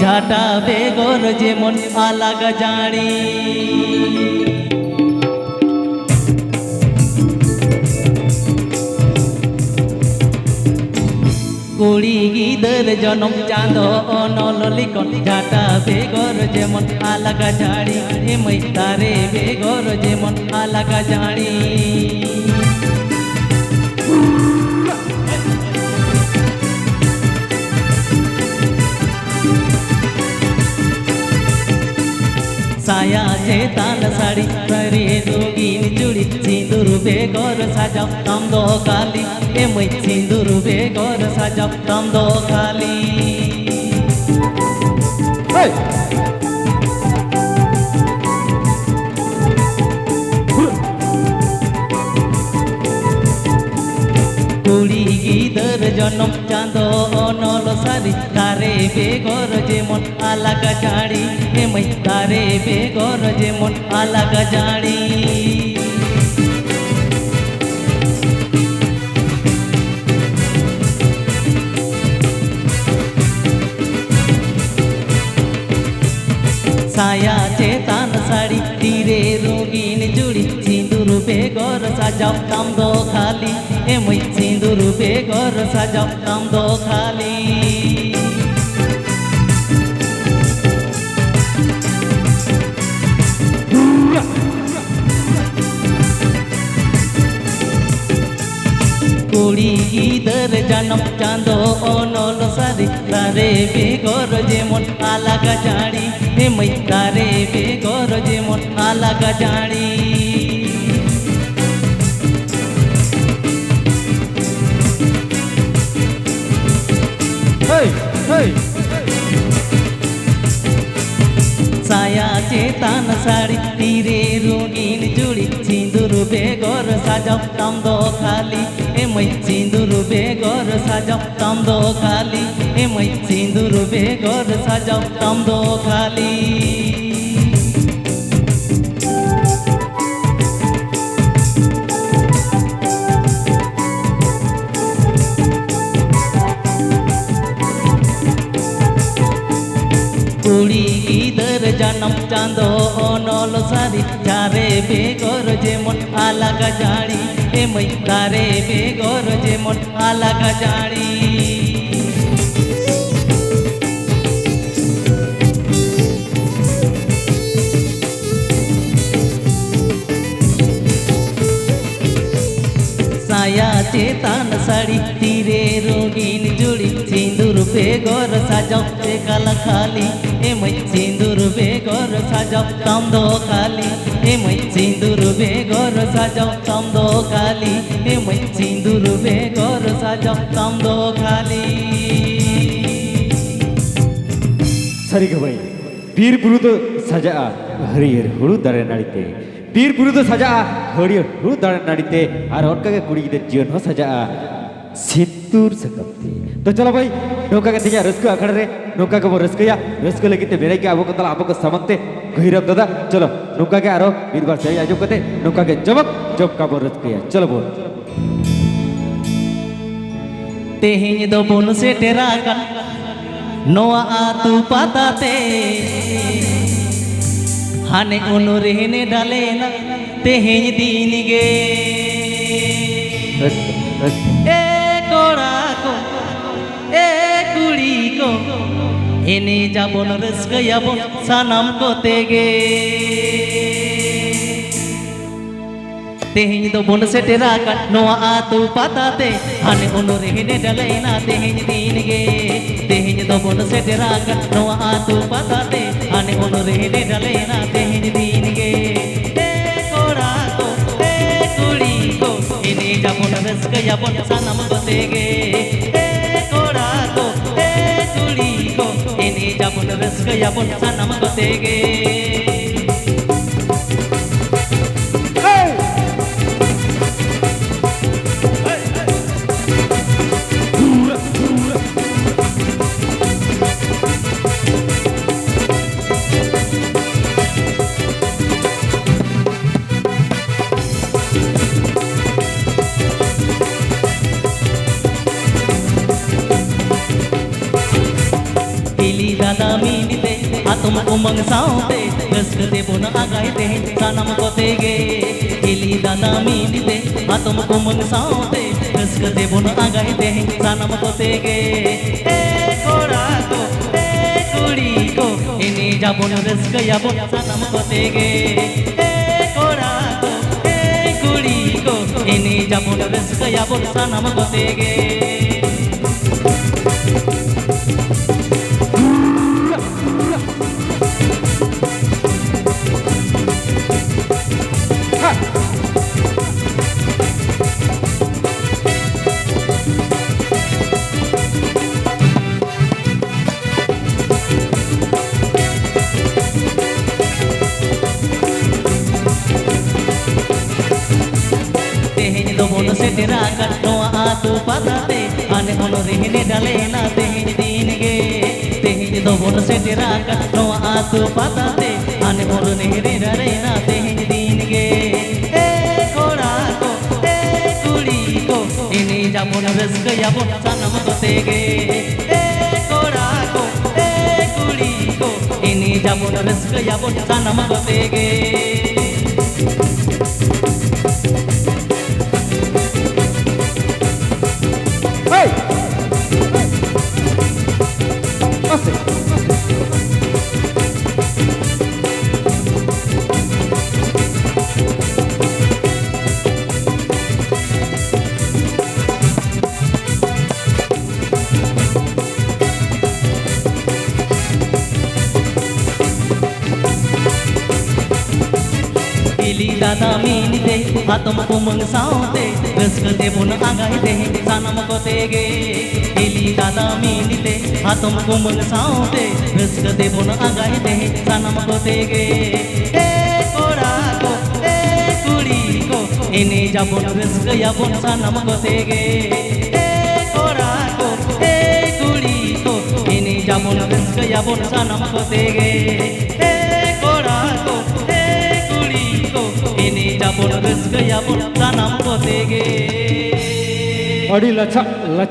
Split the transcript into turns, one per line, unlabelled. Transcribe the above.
झाटा बेगोर जेमन आलागा जानी कुड़ी गिदर जनम चांदो नललिकन झाटा बेगोर जेमन आलागा जानी एमई तारे बेगोर जेमन आलागा जानी साया चेतान साड़ी परे रोगीन चूड़ी सिंदूर बेगोर साजाव तम दो काली एमई सिंदूर बेगोर साजाव तम दो काली कुड़ी गिदर जनम चांदो नल सारी तारे बेगोर जेमन आलागा जानी एमई तारे बेगोर जेमन आलागा जानी साया चेतान साड़ी तीरे रोगीन जुड़ी सिंदूर बेगोर साजाव तम दो खाली एमई सिंदूर बेगोर साजाव तम दो खाली कुड़ी गिदर जनम चांदो नल सारी तारे बेगोर जेमन आलागा जानी एमई तारे बेगोर जेमन आलागा जानी साया चेतान साड़ी तीरे रोगीन जुड़ी सिंदूर बेगोर साजाव तम दो खाली एमई सिंदूर बेगोर साजाव तम दो खाली एमई सिंदूर बेगोर साजाव तम दो खाली कुड़ी गिदर जनम चांदो नल सारी तारे बेगोर जेमन आलागा जानी एमई तारे बेगोर जेमन आलागा जानी साया चेतान साड़ी तीरे रोगीन जुड़ी सिंदूर बेगोर साजाव काला खाली एमई सिंदूर बेगोर साजाव तम दो खाली एमई सिंदूर बेगोर साजाव तम दो खाली एमई सिंदूर बेगोर साजाव तम दो खाली
सरी गई बीर बुरु तो सजा हरियर हुड़ू दारे नाड़ीते बीर बुरु तो सजा हरियर हुड़ू दारे नाड़ीते और उनका के कुड़ी गिदर जीवन हो सजा सिंदूर सकमते तो चलो भाई नौका के तेजा रस्को अखड़ रे नौका के वो रस्को लगी ते मेरे के आबो को तला आबो को समकते गहिरब दादा चलो नौका के आरो बीर बार सही आजो कते नौका के जब का वो रस्को चलो बोल
तेहिं दो बोन से तेरा का नोआ आतु पाताते हाने उनुरेने डालेना तेहिं दीन गे ए कोड़ा को ए कुड़ी को एने जाबन रस्कयाबन सानाम को तेगे तेहिं दो बोन से तेरा का नोआ आतु पाताते हाने उनुरेने डालेना तेहिं दीन गे तेहिं दो बोन से तेरा का नोआ आतु पाताते हाने उनुरेने डालेना तेहिं दीन गे ए कोड़ा को ए कुड़ी को एने जाबन रस्कयाबन सानाम को तेगे ए कोड़ा को ए कुड़ी को एने जाबन रस्कयाबन सानाम को तेगे दादा मीनिते आतम उमंग साउते रस्कते बोन आगाय ते सनम कोतेगे हिली दादा मीनिते आतम उमंग साउते रस्कते बोन आगाय ते सनम कोतेगे ए कोड़ा को ए कुड़ी को इनी जाबोन रस्क याबोन सनम कोतेगे ए कोड़ा को ए कुड़ी को इनी जाबोन रस्क याबोन सनम कोतेगे तेहें दो बोन से तेरा कटोआ आतु पताते आने उन रहने डाले ना तेहें दीन गे तेहें दो बोन से तेरा कटोआ आतु पताते आने उन रहने डाले ना तेहें दीन गे ए कोड़ा को ए कुड़ी को इन्हीं जामुन रस्क याबोन सनम कोतेगे ए कोड़ा को ए कुड़ी को इन्हीं जामुन रस्क याबोन सनम कोतेगे हिली दादा मीनिते आतम उमंग साउते रस्कते बोन आगाय ते सनम कोतेगे हिली दादा मीनिते आतम उमंग साउते रस्कते बोन आगाय ते सनम कोतेगे ए कोड़ा को ए कुड़ी को इनी जाबोन रस्क याबोन सनम कोतेगे ए कोड़ा को ए कुड़ी को इनी जाबोन रस्क याबोन सनम कोतेगे ए कोड़ा को ini jabon rızkı yapın sanam kotege
Adi lacha